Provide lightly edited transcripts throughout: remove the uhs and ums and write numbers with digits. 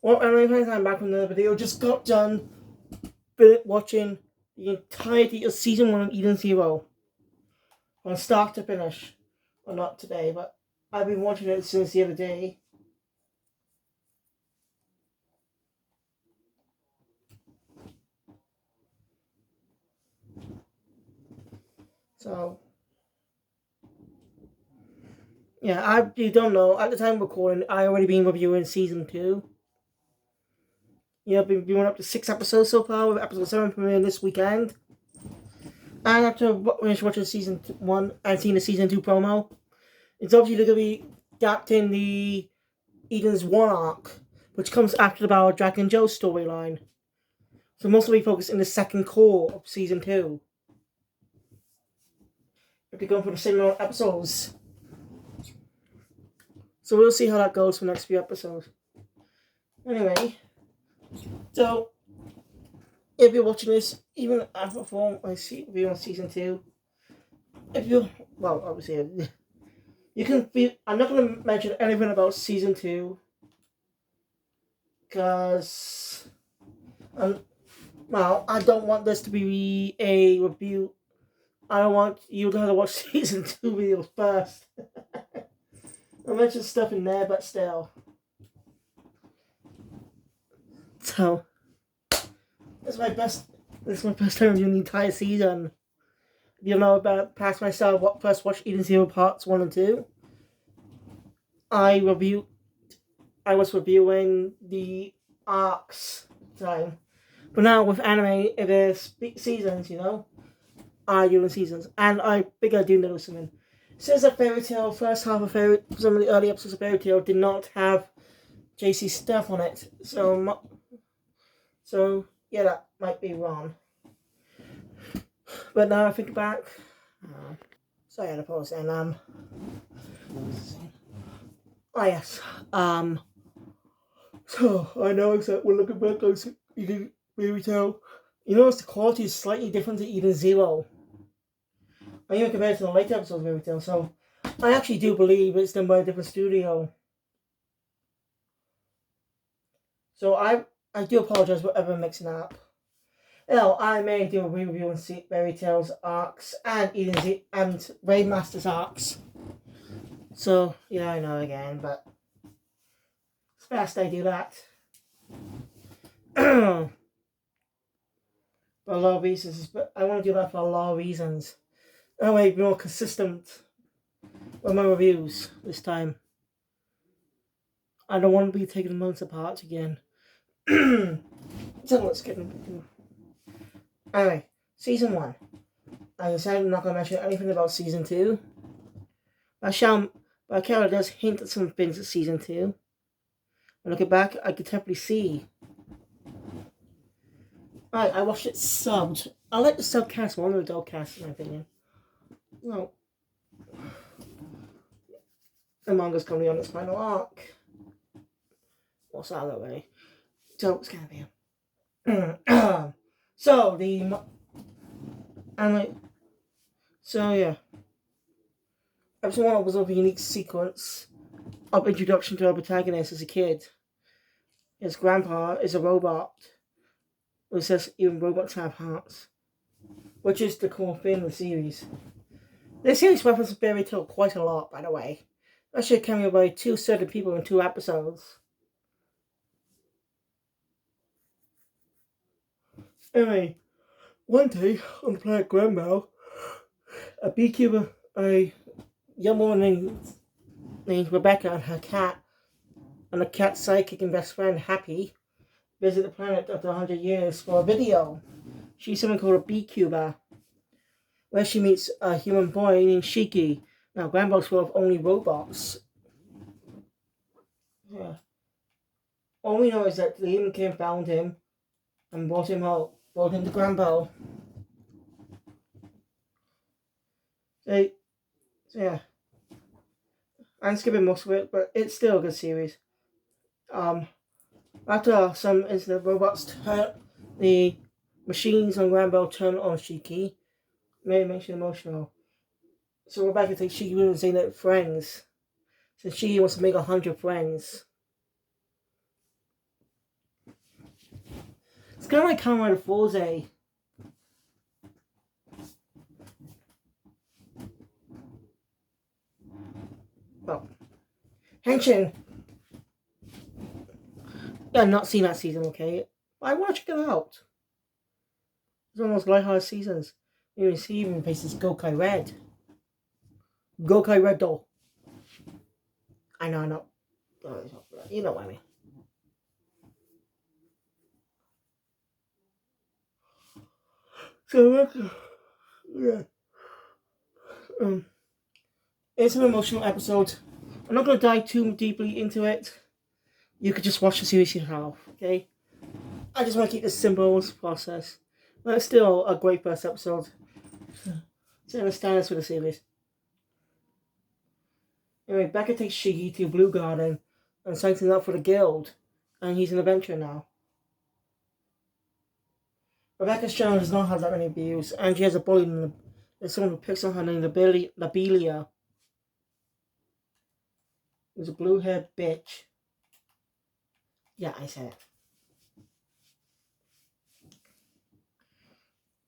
Well, anyway, friends, I'm back with another video. Just got done watching the entirety of season 1 of Eden Zero from start to finish. Well, not today, but I've been watching it since the other day. So, yeah, you don't know, at the time of recording, I already been reviewing season 2. Yeah, I've been viewing up to 6 episodes so far, with episode 7 premiering this weekend. And after finish watching season 1 and seeing the season 2 promo, it's obviously going to be adapting the Eden's 1 arc, which comes after the Battle of Dragon Joe storyline. So mostly focused in the second core of season 2. If they're going for the same amount of episodes. So we'll see how that goes for the next few episodes. Anyway, so if you're watching this, even after I see review on season 2, if you, well, obviously, you can be, I'm not going to mention anything about season 2, because, well, I don't want this to be a review. I don't want you to have to watch season 2 videos first. I mentioned stuff in there, but still. So, this is my first time reviewing the entire season. If you know about past myself, first watched Eden Zero Parts 1 and 2, I was reviewing the arcs time. But now with anime, it is seasons, I do the seasons. And I think I do know something. Since the Fairy Tail, first half of some of the early episodes of Fairy Tail did not have JC stuff on it. So yeah, that might be wrong. But now I think back. Sorry, I had to pause. And oh yes. So I know exactly when looking back on Eden Fairy Tail, you notice the quality is slightly different to Eden Zero. And even compared to the later episodes of Fairy Tail, so I actually do believe it's done by a different studio. So I do apologize for ever mixing up. I may do a review on Fairy Tail's arcs and Raid Master's arcs. So, yeah, I know again, but it's best I do that. For a lot of reasons, but I want to do that for a lot of reasons. I want to be more consistent with my reviews this time. I don't want to be taking months apart again. So let's get into. Anyway, season 1. I decided I'm not going to mention anything about season 2. But Carol does hint at some things at season 2. When looking back, I could definitely see. Right, I watched it subbed. I like the subcast more than the dubbcast, in my opinion. No. The manga's coming on its final arc. What's that other way? So it's gonna be. So the anime. So yeah. Episode 1 was a unique sequence of introduction to our protagonist as a kid. His grandpa is a robot. It says even robots have hearts, which is the cool thing in the series. The series references Fairy Tail quite a lot, by the way. Actually, cameo by 2 certain people in 2 episodes. Anyway, one day on the planet Granbell, a beekeeper, a young woman named Rebecca and her cat, and the cat's sidekick and best friend Happy, visit the planet after 100 years for a video. She's someone called a beekeeper, where she meets a human boy named Shiki. Now, Granbell's full of only robots. Yeah. All we know is that the human king found him and brought him to Granbell. Yeah. I'm skipping most of it, but it's still a good series. After some incident, the machines on Granbell turn on Shiki. May makes you emotional. So Rebecca thinks Shiki will say that friends. So Shiki wants to make 100 friends. It's kind of like Kamen Rider Forze. Well, Henshin. Yeah, I've not seen that season, okay? I want to check it out. It's one of those lighthearted seasons. You see even faces Gokai Red. Gokai Red doll. I know. You know what I mean. So, yeah. Um, it's an emotional episode. I'm not going to dive too deeply into it. You could just watch the series yourself, okay? I just want to keep this simple as process. But it's still a great first episode. Setting the standards for the series. Anyway, Becca takes Shiggy to Blue Garden and signs him up for the guild. And he's an adventurer now. Rebecca's channel does not have that many views, and she has a bully. There's someone who picks on her named Labelia. Who's a blue-haired bitch. Yeah, I said it.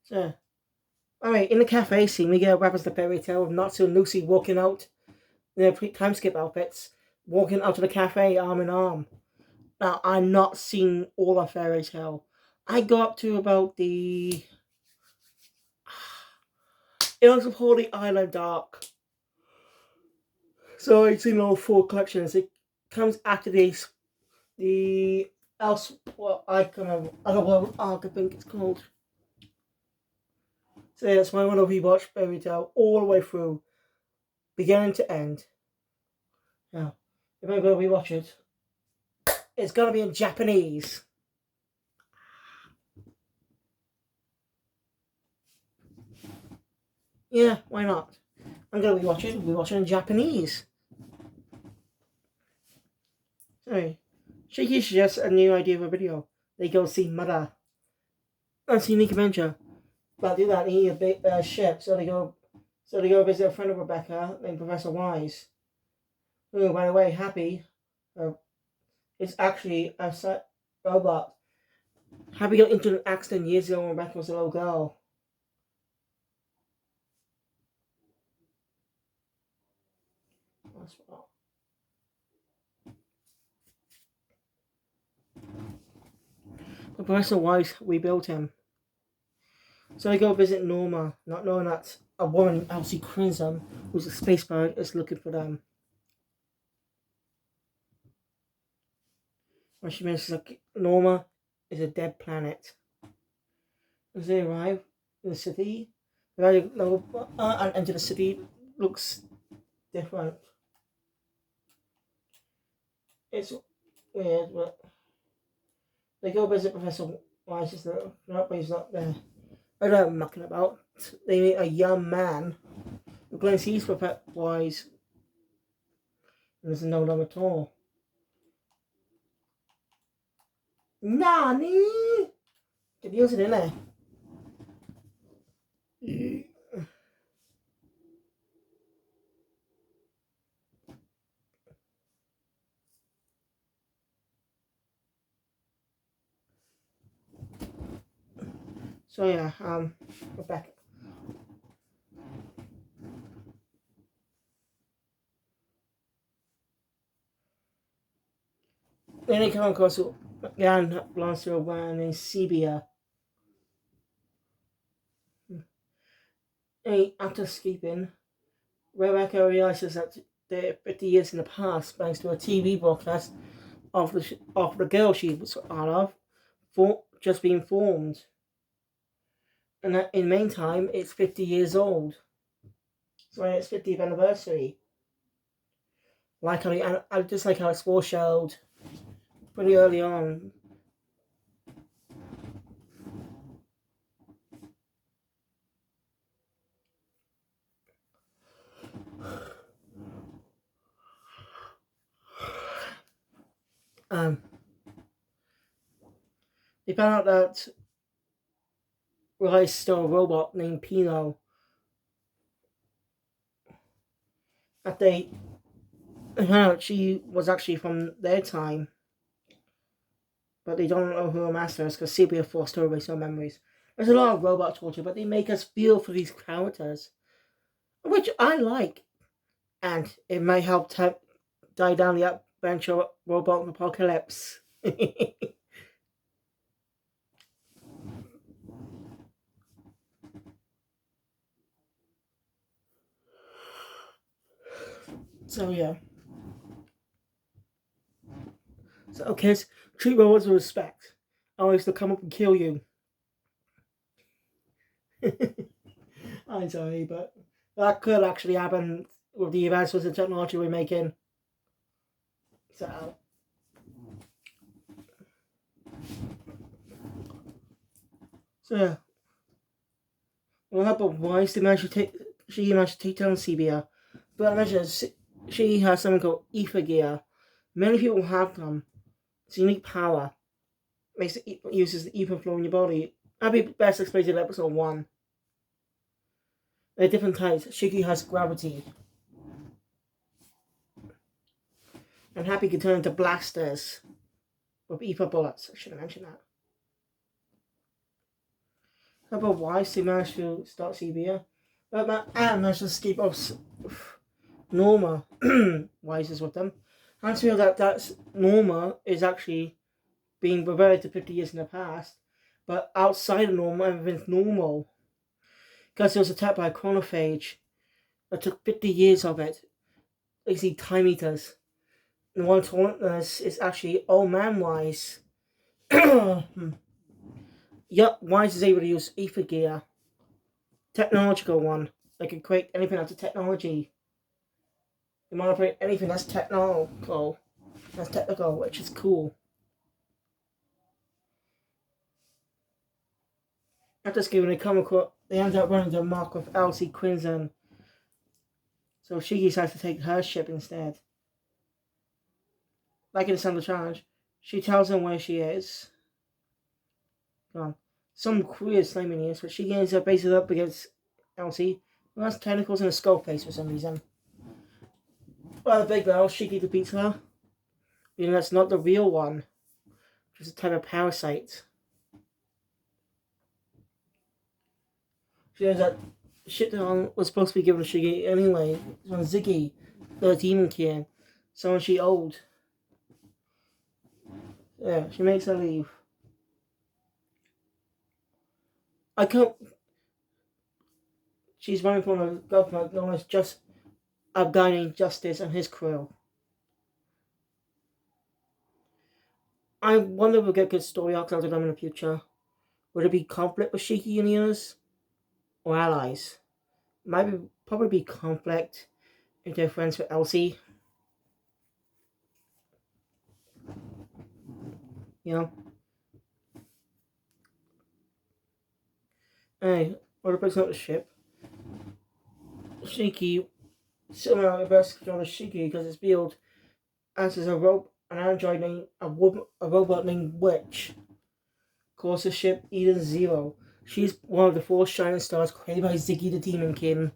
So, alright, in the cafe scene, we get rappers the fairy tale of Natsu and Lucy walking out in their time skip outfits, walking out to the cafe arm in arm. Now, I'm not seeing all of fairy tale. I got up to about the. It was called the Island Arc. So it's in all four collections. It comes after this. The else, well, I can remember. Otherworld Arc, I think it's called. So yeah, that's why I want to rewatch Fairy Tail all the way through, beginning to end. Now, if I'm going to rewatch it, it's going to be in Japanese. Yeah, why not? I'm going to rewatch it in Japanese. Sorry. Shiki suggests a new idea of a video. They go see Mother. That's a unique adventure. But do that, they need a big ship, so they go visit a friend of Rebecca named Professor Wise. Who, by the way, Happy is actually a robot. Happy got into an accident years ago when Rebecca was a little girl. That's well. But Professor Wise rebuilt him. So they go visit Norma, not knowing that a woman, Elsie Crimson, who's a space pirate, is looking for them. When she mentions like Norma is a dead planet. As they arrive in the city, and enter the city, looks different. It's weird, but they go visit Professor Wise, but he's not there. I don't know what I'm mucking about. They meet a young man who claims he's Professor Wise and doesn't know them at all. Nani? Get the in there. So yeah, we're back. Then they come across Jan belongs to a woman named Sebia. And after escaping, Rebecca realizes that they're 50 years in the past thanks to a TV broadcast of the girl she was out of just being formed. And that in the meantime, it's 50 years old. So it's 50th anniversary. I just like how it's foreshadowed pretty early on. They found out that Riley's still a robot named Pino. That they found out she was actually from their time. but they don't know who a master is because CBA forced to erase no memories. There's a lot of robot torture, but they make us feel for these characters, which I like, and it might help die down the adventure robot apocalypse. So yeah. So kids, treat robots with respect. Otherwise they'll come up and kill you. I'm sorry, but that could actually happen with the advancements in technology we're making. So yeah. Well, how about why she managed to take down CBR? But I mentioned she has something called ether gear. Many people have them. It's unique power. Uses the ether flow in your body. I'll be best explained in episode 1. There are different types. Shiki has gravity. And Happy can turn into blasters with ether bullets. I should have mentioned that. How about why she managed to start CBR? But Anne managed to escape off Norma. Wise is with them. And feel that Norma is actually being reverted to 50 years in the past. But outside of Norma, everything's normal. Because it was attacked by a chronophage. It took 50 years of it. You see time eaters. And one is actually old man Wise. Yep, Wise is able to use ether gear. Technological one. They can create anything out of technology. They manipulate anything that's technical. That's technical, which is cool. After school, they come across, they end up running the mark with Elsie Crimson. So she decides to take her ship instead. Like in the Thunder Challenge, she tells them where she is. Come on. Some weird slaming is, but she ends up basically up against Elsie, who has tentacles and a skull face for some reason. Well, the big bell, Shiki defeats her. Even though that's not the real one. Just a type of parasite. She knows that shit that was supposed to be given to Shiki anyway. It's on Ziggy, the demon king. Someone she owed. Yeah, she makes her leave. I can't. She's running from a government known as just a guy named Justice and his crew. I wonder if we'll get good story arcs out of them in the future. Would it be conflict with Shiki and the others? Or allies? Probably be conflict if they're friends with Elsie. You know? Hey, what about the ship? Shiki somehow reverse control of Shiki because it's built as an android named a robot named Witch. Calls the ship Eden Zero. She's one of the 4 shining stars created by Ziggy the Demon King,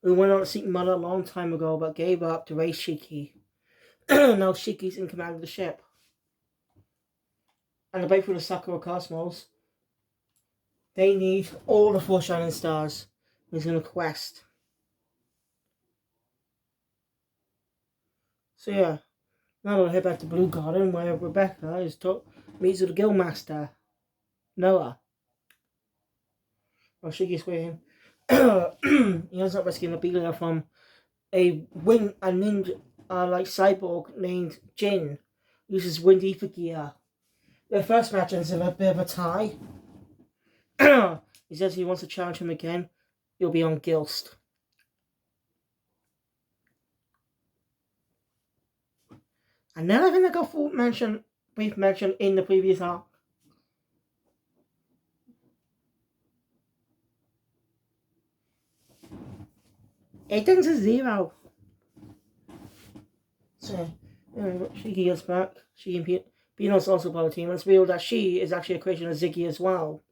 who went on to seek Mother a long time ago but gave up to raise Shiki. Now Shiki's in command of the ship. And to break through the Sakura Cosmos, they need all the 4 shining stars. He's in a quest. So yeah, now we'll head back to Blue Garden where Rebecca meets with the Guildmaster, Noah. While Shiki's waiting, he ends up rescuing Abelia from a ninja like cyborg named Jin. Uses wind ether gear. Their first match ends in a bit of a tie. He says he wants to challenge him again. He'll be on Gilst. And then I think I got brief mention in the previous arc. It turns to 0. So, Shiki gets back. She and Pino's also part of the team. It's revealed that she is actually a creation of Ziggy as well.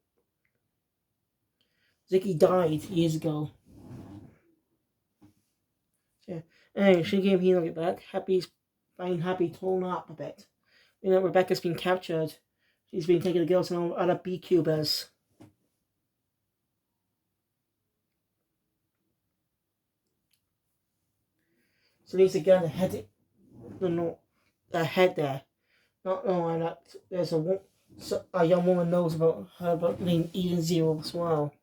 Ziggy died years ago. Yeah. Anyway, Shiki and Pino get back. Happy torn up a bit. You know, Rebecca's been captured. She's been taking the girls and other beekeepers. So needs to get the head there. Not knowing that there's a young woman knows about her about being Eden Zero as well.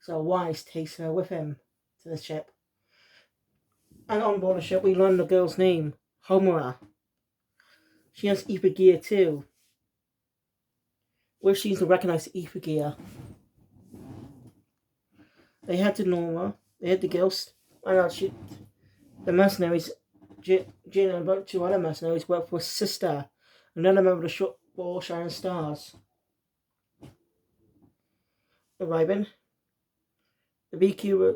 So Wise takes her with him to the ship. And on board the ship, we learn the girl's name, Homura. She has ether gear too, which seems to recognize the ether gear. They head to Norma. They head to Ghost. The mercenaries, Jin and about 2 other mercenaries, work for Sister, another member of the short ball Shining Stars. Arriving, the beekeeper,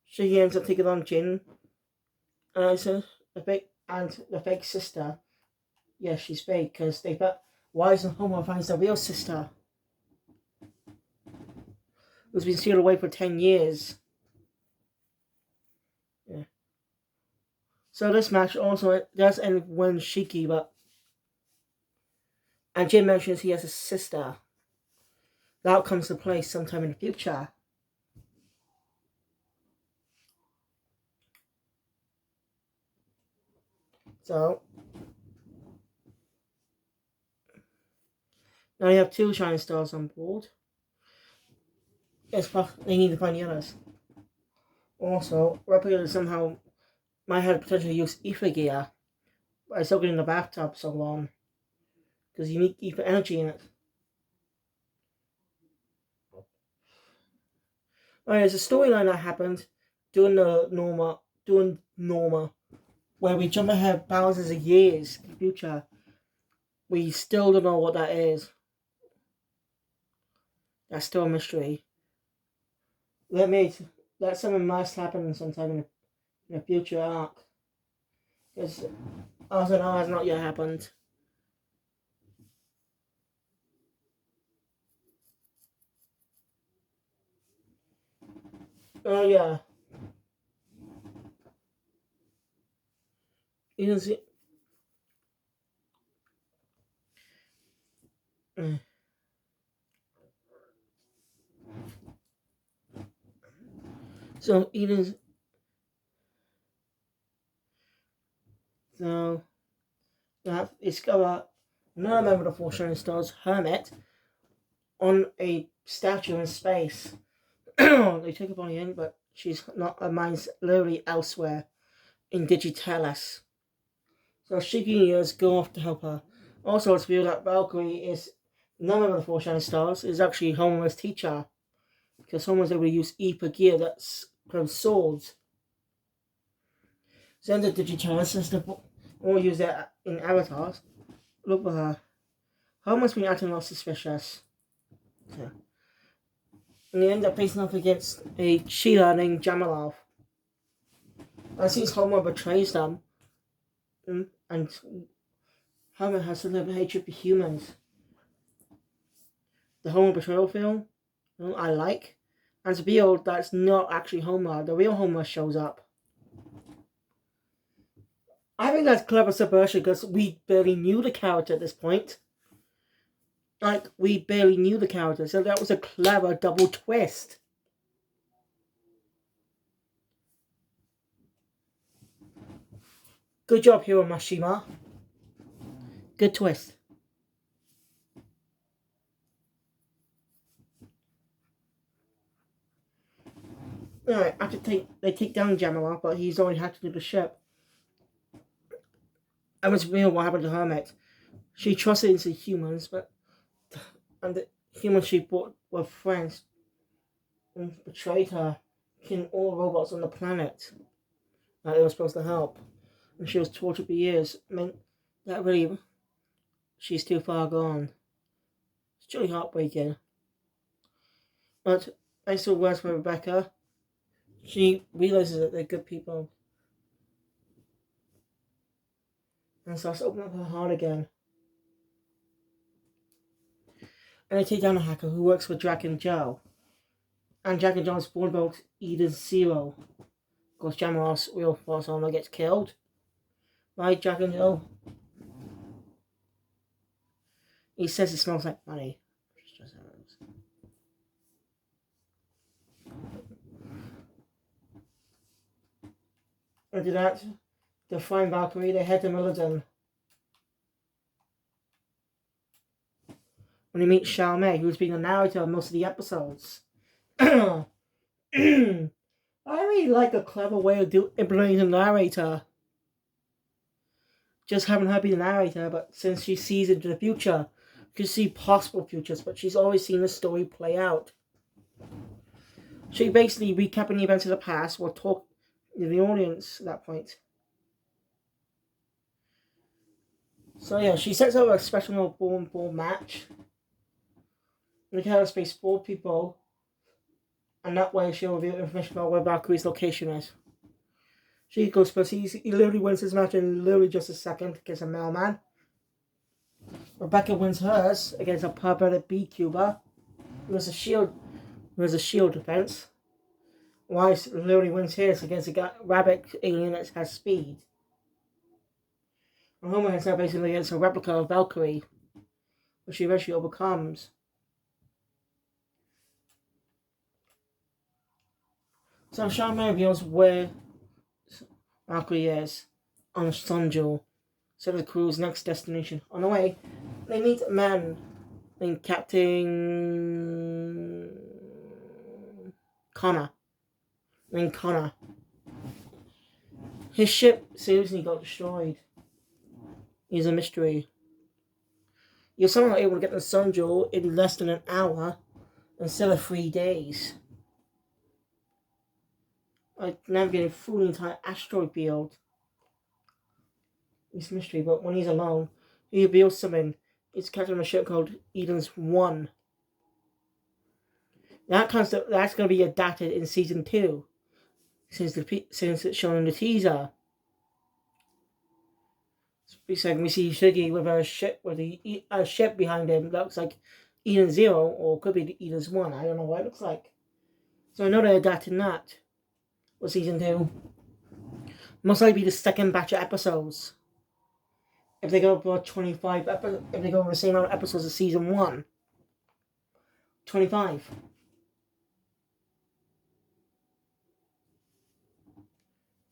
she ends up taking on Jin, and the fake sister. Yes, she's fake because they bet Wise and Homer finds the real sister, who's been sealed away for 10 years. Yeah. So this match also does end when Shiki, and Jin mentions he has a sister. That comes to play sometime in the future. So now you have 2 Shining Stars on board. They need to find the others. Also, Replica somehow might have potentially used ether gear by soaking in the bathtub so long, because you need ether energy in it. Alright, there's a storyline that happened during Norma, where we jump ahead thousands of years in the future. We still don't know what that is. That's still a mystery. That something must happen sometime in a future arc. Because also now has not yet happened. Oh yeah. You can see. So Eden's. So that discover another member of the 4 Shining Stars, Hermit, on a statue in space. They take her body in, but she's not. Her mind's literally elsewhere in Digitalis. So Shiki and Years go off to help her. Also, it's revealed that Valkyrie is none of the 4 Shining Stars. Is actually Homer's teacher, because Homer's able to use ether gear that's from swords. Send the Digitalis and stuff, or use that in avatars. Look for her. Homer's been acting a lot suspicious. So. And they end up facing off against a cheater named Jamalov. And since Homer betrays them, and Homer has some type of hatred for humans. The Homer betrayal film, I like. And to be old, that's not actually Homer. The real Homer shows up. I think that's clever subversion because we barely knew the character at this point. We barely knew the character, so that was a clever double twist. Good job, Hiro Mashima. Good twist. Alright, they take down Jamalov, but he's already hacked into the ship. And it's real what happened to Hermit. She trusted into humans, and the humans she brought were friends and betrayed her, killing all robots on the planet that they were supposed to help. And she was tortured for years. I mean, that really, she's too far gone. It's really heartbreaking. But I still works with Rebecca. She realizes that they're good people. And starts opening up her heart again. And they take down a hacker who works for Jack and Joe. And Jack and Joe's born about Eden Zero. Of course, Jamalov's real false owner gets killed. Right, Jack and Jill? He says it smells like money. After that, to find Valkyrie, they head to Milledon. When he meets Charmaine, who's been the narrator of most of the episodes. I really like a clever way of implementing the narrator. Just having her be the narrator, but since she sees into the future, you can see possible futures, but she's always seen the story play out. She basically recapping the events of the past will talk to the audience at that point. So yeah, she sets up a special ball match. We can have space 4 people, and that way she'll reveal information about where Valkyrie's location is. She goes first. He literally wins his match in literally just a second against a mailman. Rebecca wins hers against a perverted beekeeper. There's a shield defense. Weiss literally wins his against a rabbit alien that has speed. And Homer himself basically against a replica of Valkyrie, which she eventually overcomes. So Charmaine reveals where Valkyrie is on Sunjul, so the crew's next destination. On the way, they meet a man named Captain Connor. His ship seriously got destroyed. He's a mystery. You're somehow able to get to Sunjul in less than an hour instead of 3 days. Like navigating through the entire asteroid field. It's mystery, but when he's alone, he reveals something. It's captain of a ship called Eden's One. That's going to be adapted in season 2, since it's shown in the teaser. We see Shiggy with a ship behind him. Looks like Eden Zero, or could be Eden's One. I don't know what it looks like. So I know they're adapting that for season 2. Most likely be the second batch of episodes. If they go for 25 episodes, if they go for the same amount of episodes as season 1, 25.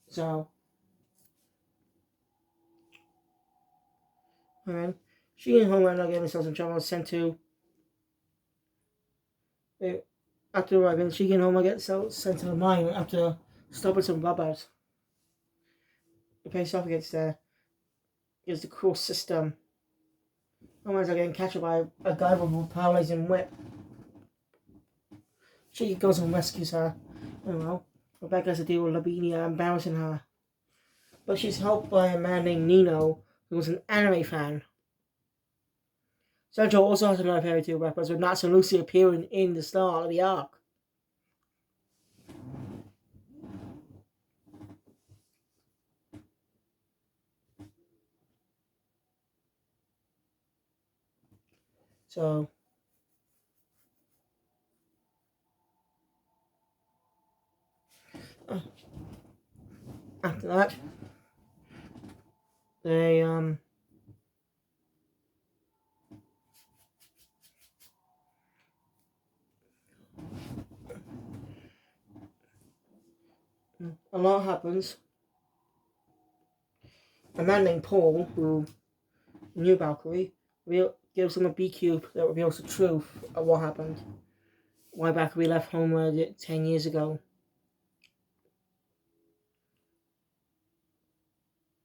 So, alright. She and Homer are not getting themselves in trouble. Sent to. After arriving, she and Homer get sent to the mine after stopping some robbers. They face off against the cruel system. Homer's getting captured by a guy with a paralyzing whip. She goes and rescues her. Well, Rebecca has to deal with Lavinia embarrassing her. But she's helped by a man named Nino, who was an anime fan. Sancho also has another fairy tale reference with Natsu Lucy appearing in the start of the arc. So, after that, they a lot happens. A man named Paul, who knew Valkyrie, gives him a B cube that reveals the truth of what happened. Why Valkyrie left home 10 years ago.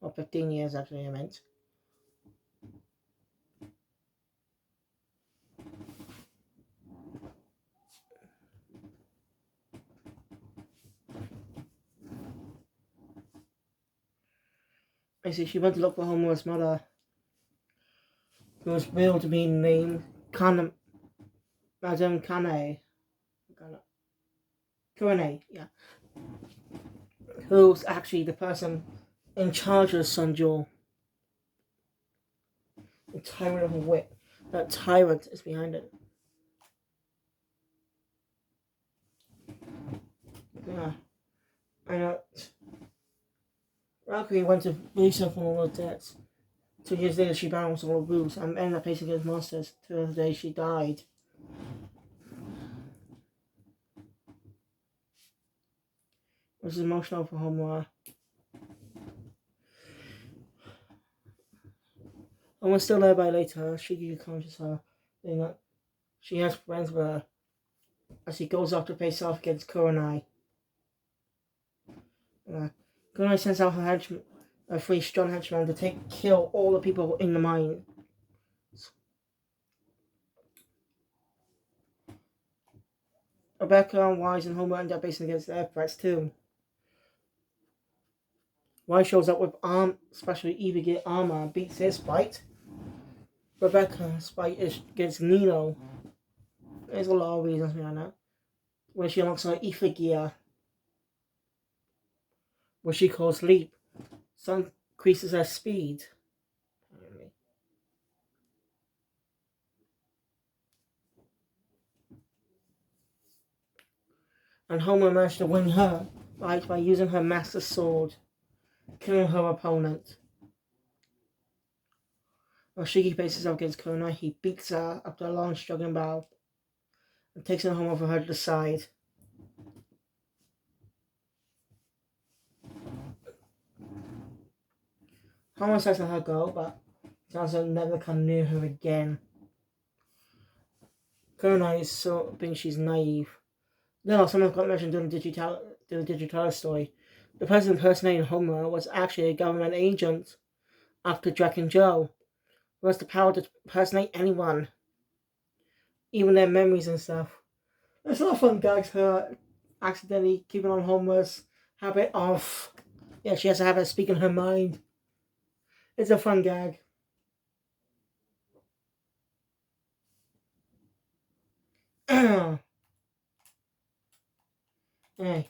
Or 15 years, actually, I meant. Basically, she went to look for Homer's mother, who was revealed to be named Madame Kane. Kurane, yeah. Who's actually the person in charge of Sunjul. The tyrant of a wit. That tyrant is behind it. Yeah. I know. Valkyrie went to release her from all her debts. 2 years later, she balanced all her rules and ended up facing against monsters till the day she died. Which is emotional for Homura. And when still there by later, Shiki conscious her, saying that she has friends with her as he goes off to face off against Kurenai. Kurenai sends out her 3 strong henchmen to kill all the people in the mine. Rebecca and Wise and Homer end up facing against their threats too. Wise shows up with especially Eva get armor and beats his fight. Rebecca's fight is against Nino. There's a lot of reasons behind that. Where she unlocks her ether gear, which she calls Leap. Some increases her speed. And Homer managed to win her fight by using her master sword, killing her opponent. While Shiki faces up against Kurenai, he beats her after a long struggling battle and takes her home for her to decide. Homer says to her go, but Sansa never come near her again. Kurenai is so thinks she's naive. No, someone got mentioned during the Digitalis story. The person impersonating Homer was actually a government agent after Jack and Joe, who has the power to impersonate anyone, even their memories and stuff. There's a lot of fun gags, her accidentally keeping on Homer's habit of, she has a habit of speaking her mind. It's a fun gag. Hey,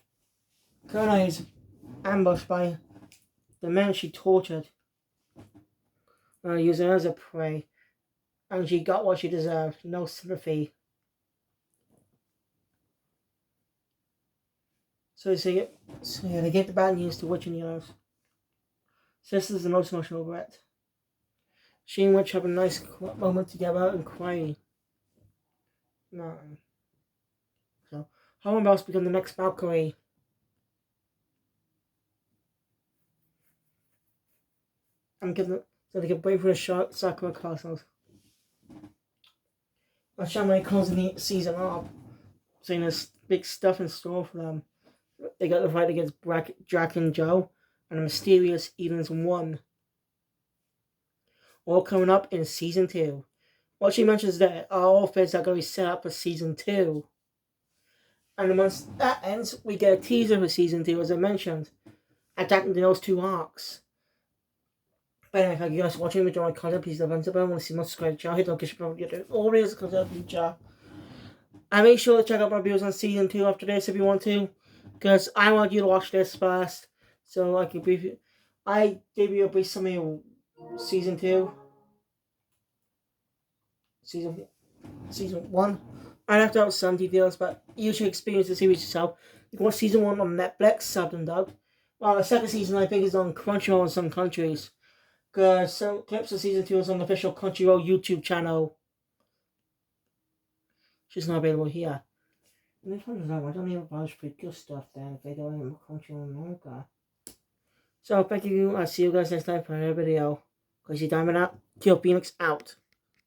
Kurenai is ambushed by the men she tortured, using her as a prey, and she got what she deserved, no sympathy. So they get the bad news to Witch and the others. So this is the most emotional threat. She and Witch have a nice moment together and crying. No. So, Homer must become the next Valkyrie. So they can brave for the Sakura Castles. But Shaman calls in the season up, saying there's big stuff in store for them. They got the fight against Jack and Joe and the mysterious Evans 1. All coming up in season 2. What she mentions there are all things that are going to be set up for season 2. And once that ends, we get a teaser for season 2, as I mentioned, attacking those 2 arcs. But anyway, thank you guys for watching. Enjoy my content. Please don't forget to see my subscribe channel. Hit the notification bell to get all videos content in the future. And make sure to check out my videos on season 2 after this if you want to, because I want you to watch this first, so I can brief you. I gave you a brief summary of season 2, season 1. I left out some details, but you should experience the series yourself. You can watch season 1 on Netflix, subbed and dubbed. Well, the second season I think is on Crunchyroll in some countries, because some clips of season 2 is on the official Crunchyroll YouTube channel. She's not available here. And this one's I don't even watch pretty good stuff then if they don't even Crunchyroll in America. So thank you. I'll see you guys next time for another video. Crazy Diamond out. Kill Phoenix out.